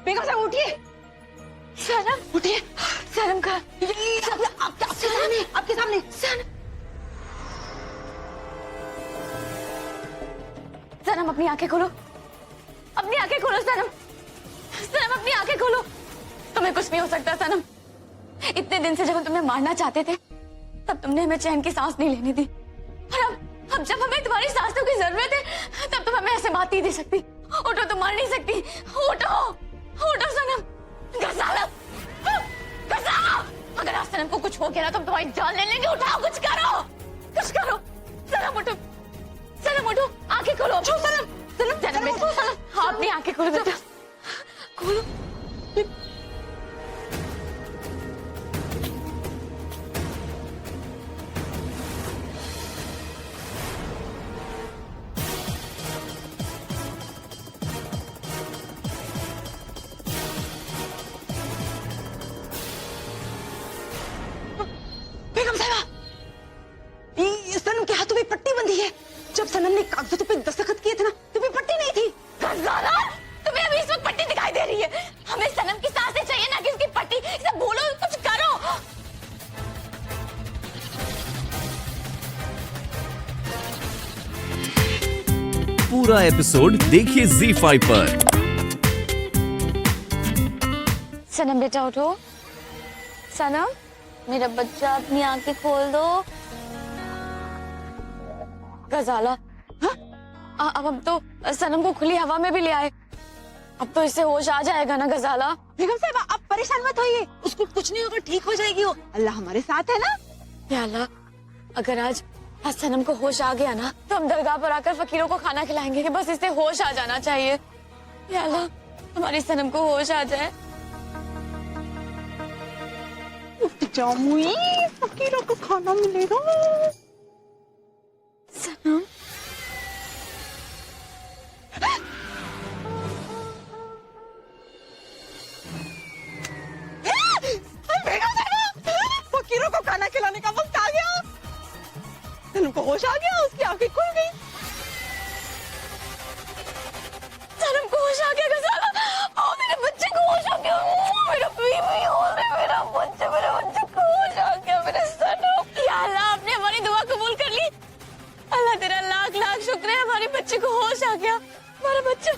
बेगम साहब उठिए। सनम उठिए। सनम का आपके सामने। सनम अपनी आंखें खोलो, अपनी आंखें खोलो सनम। सनम अपनी आंखें खोलो। तुम्हें कुछ नहीं हो सकता सनम। इतने दिन से जब हम तुम्हें मारना चाहते थे तब तुमने हमें चैन की सांस नहीं लेने दी, और अब जब हमें तुम्हारी सांसों की जरूरत है तब तुम हमें ऐसे बात ही दे सकती। उठो, तुम मर नहीं सकती। उठो, उठो सनम। गजाला, गजाला, अगर आज सनम को कुछ हो गया ना तो तुम्हारी जान ले लेंगे। उठाओ, कुछ करो, कुछ करो। सनम उठो, सनम उठो, आंखें खोलो। सनम, सनम, सनम उठो। सनम, हाँ, अपनी आंखें खोलो बेटा, खोलो। बेगम साहिबा, सनम के हाथों में पट्टी बंधी है। जब सनम ने कागजों पे दस्तखत किए थे ना तो भी पट्टी नहीं थी। गजाला, तुम्हें अभी इस वक्त पट्टी दिखाई दे रही है। हमें सनम की सांसें चाहिए ना कि उसकी पट्टी। इसे बोलो, कुछ करो। पूरा एपिसोड देखिए ZEE5 पर। सनम बेटा उठो। सनम, मेरा बच्चा, अपनी आंखें खोल दो। गजाला, अब हम तो सनम को खुली हवा में भी ले आए। अब तो इससे होश आ जाएगा ना गजाला। बेगम साहिबा, आप परेशान मत होइए, उसको कुछ नहीं होगा, ठीक हो जाएगी वो। अल्लाह हमारे साथ है ना। या अल्लाह, अगर आज सनम को होश आ गया ना तो हम दरगाह पर आकर फकीरों को खाना खिलाएंगे कि बस इससे होश आ जाना चाहिए। या अल्लाह, हमारी सनम को होश आ जाए। उठ जाओ मुई, फकीरों को खाना मिलेगा। सनम, बेगम साहिबा, फकीरों को खाना खिलाने का वक्त आ गया। सनम को होश आ गया, उसकी आंखें खुल गई। सनम को होश आ गया गजाला। ओ, मेरे बच्चे को होश आ गया। ओ, मेरा बेबी हो रहा है, मेरा बच्चे को होश आ गया। मेरे सनम, या अल्लाह, आपने हमारी दुआ कबूल कर ली। अल्लाह तेरा लाख लाख शुक्र है, हमारे बच्चे को होश आ गया। हमारा बच्चा।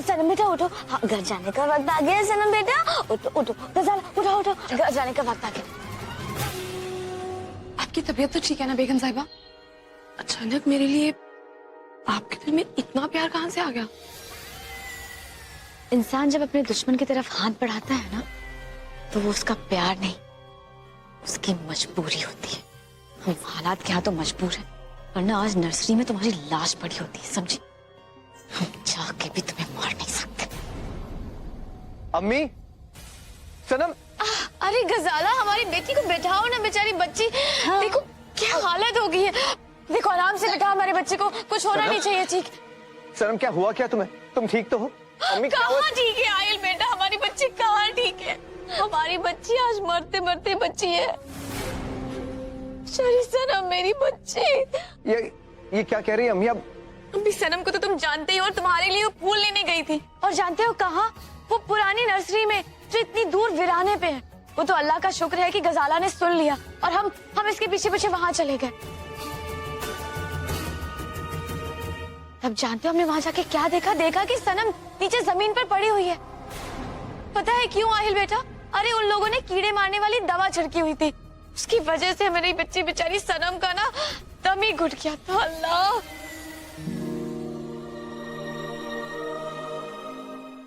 सनम बेटा उठो, हाँ, घर जाने का वक्त आ गया है। सनम बेटा उठो, उठो। गजाला उठो, उठो, घर जाने का वक्त आ गया। आपकी तबीयत तो ठीक है ना बेगम साहिबा? अचानक मेरे लिए आपके दिल में इतना प्यार कहाँ से आ गया? इंसान जब अपने दुश्मन की तरफ हाथ बढ़ाता है ना तो वो उसका प्यार नहीं, उसकी मजबूरी होती है। हम हालात के यहाँ तो मजबूर हैं, वरना आज नर्सरी में तुम्हारी लाश पड़ी होती है, समझी? हम चाह के भी तुम्हें मार नहीं सकते। अम्मी, सनम। अरे गजाला, हमारी बेटी को बैठाओ ना, बेचारी बच्ची। हाँ। देखो क्या हालत हो गई है। देखो आराम से बैठा, हमारे बच्चे को कुछ होना नहीं चाहिए। ठीक सनम, क्या हुआ क्या तुम्हें? तुम ठीक तो हो? अम्मी, कहाँ ठीक है आयल बेटा, हमारी बच्ची कहाँ ठीक है? हमारी बच्ची आज मरते मरते बच्ची है। शरी सनम, मेरी बच्ची। ये क्या कह रही है अम्मी? अब अभी सनम को तो तुम जानते ही हो, और तुम्हारे लिए वो फूल लेने गई थी। और जानते हो कहाँ? वो पुरानी नर्सरी में जो इतनी दूर वीराने पे है। वो तो अल्लाह का शुक्र है कि गजाला ने सुन लिया और हम इसके पीछे पीछे वहां चले गए। तब जानते हो हमने वहां जाके क्या देखा कि सनम नीचे जमीन पर पड़ी हुई है। पता है क्यों आहिल बेटा? अरे उन लोगों ने कीड़े मारने वाली दवा छिड़की हुई थी, उसकी वजह से मेरी बच्ची बेचारी सनम का ना दम ही घुट गया था। अल्लाह,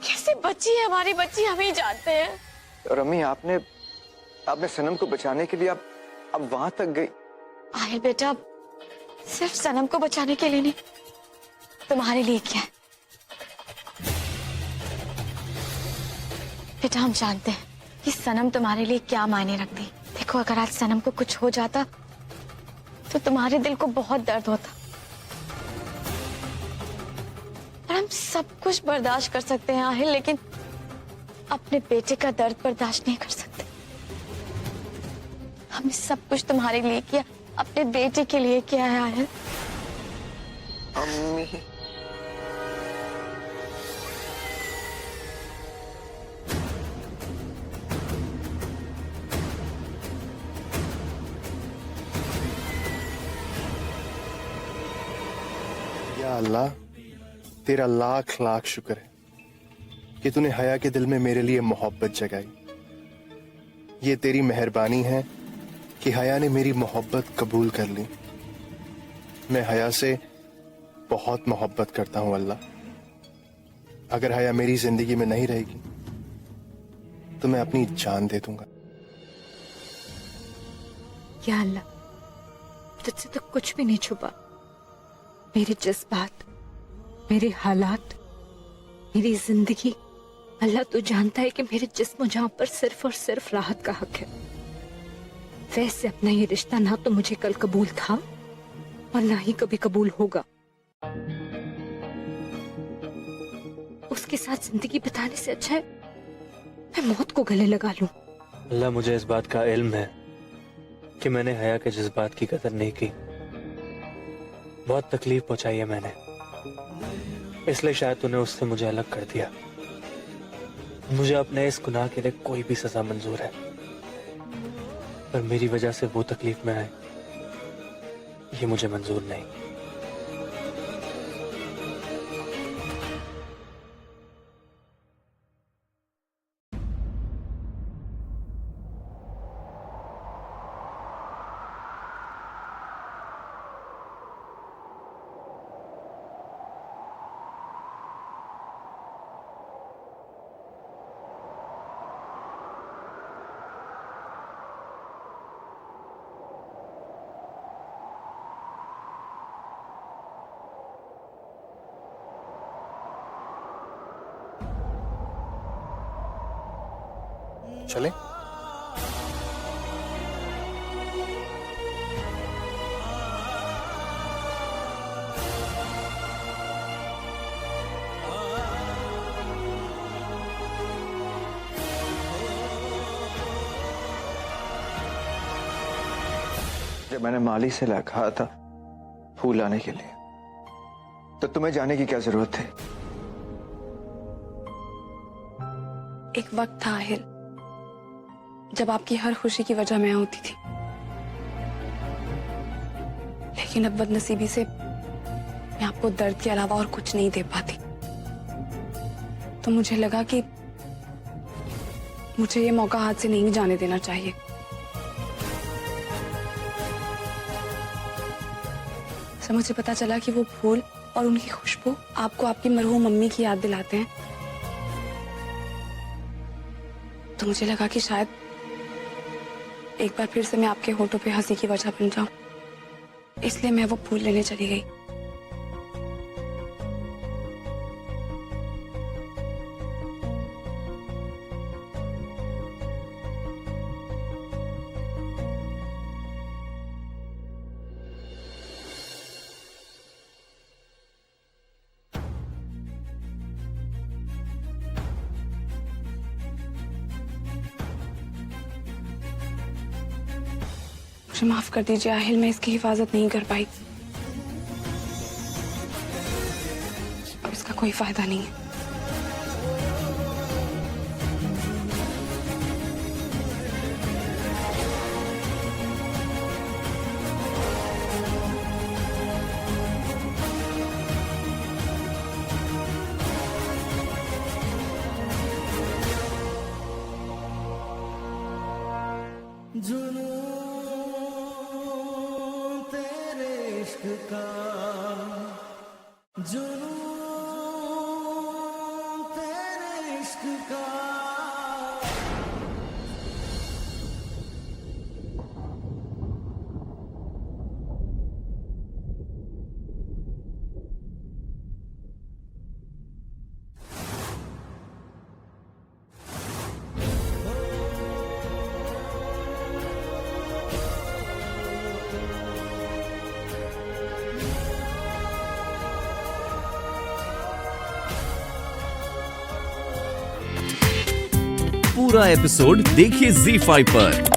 कैसे बच्ची है हमारी बच्ची, हम ही जानते हैं। और अम्मी, आपने सनम को बचाने के लिए अब वहां तक गई? आहिल बेटा, सिर्फ सनम को बचाने के लिए नहीं, तुम्हारे लिए क्या है बेटा? हम जानते हैं कि सनम तुम्हारे लिए क्या मायने रखती है। देखो अगर आज सनम को कुछ हो जाता तो तुम्हारे दिल को बहुत दर्द होता, और हम सब कुछ बर्दाश्त कर सकते हैं आहिल, लेकिन अपने बेटे का दर्द बर्दाश्त नहीं कर सकते। हमने सब कुछ तुम्हारे लिए किया, अपने बेटे के लिए किया है आहिल। अम्मी, या अल्लाह, तेरा लाख लाख शुक्र है कि तूने हया के दिल में मेरे लिए मोहब्बत जगाई। ये तेरी मेहरबानी है कि हया ने मेरी मोहब्बत कबूल कर ली। मैं हया से बहुत मोहब्बत करता हूं अल्लाह। अगर हया मेरी जिंदगी में नहीं रहेगी तो मैं अपनी जान दे दूंगा। या अल्लाह, तुझसे तो कुछ भी नहीं छुपा। मेरे जज्बात, मेरे हालात, मेरी जिंदगी, अल्लाह तू जानता है कि मेरे जिस्म जहां पर सिर्फ और सिर्फ राहत का हक है। वैसे अपना ये रिश्ता ना तो मुझे कल कबूल था और ना ही कभी कबूल होगा। उसके साथ जिंदगी बिताने से अच्छा है मैं मौत को गले लगा लूं। अल्लाह, मुझे इस बात का इल्म है कि मैंने हया के जज्बात की कदर नहीं की। बहुत तकलीफ पहुंचाई है मैंने, इसलिए शायद तूने उससे मुझे अलग कर दिया। मुझे अपने इस गुनाह के लिए कोई भी सजा मंजूर है, पर मेरी वजह से वो तकलीफ में आए, ये मुझे मंजूर नहीं। चलें? जब मैंने माली से कहा था फूल लाने के लिए, तो तुम्हें जाने की क्या जरूरत थी? एक वक्त था आहिल जब आपकी हर खुशी की वजह मैं होती थी, लेकिन अब बदनसीबी से मैं आपको दर्द के अलावा और कुछ नहीं दे पाती। तो मुझे लगा कि मुझे ये मौका हाथ से नहीं जाने देना चाहिए। तो मुझे पता चला कि वो फूल और उनकी खुशबू आपको आपकी मरहूम मम्मी की याद दिलाते हैं, तो मुझे लगा कि शायद एक बार फिर से मैं आपके होठों पे हंसी की वजह बन जाऊं, इसलिए मैं वो फूल लेने चली गई। मुझे माफ कर दीजिए आहिल, मैं इसकी हिफाजत नहीं कर पाई। अब इसका कोई फायदा नहीं है। पूरा एपिसोड देखिए ZEE5 पर।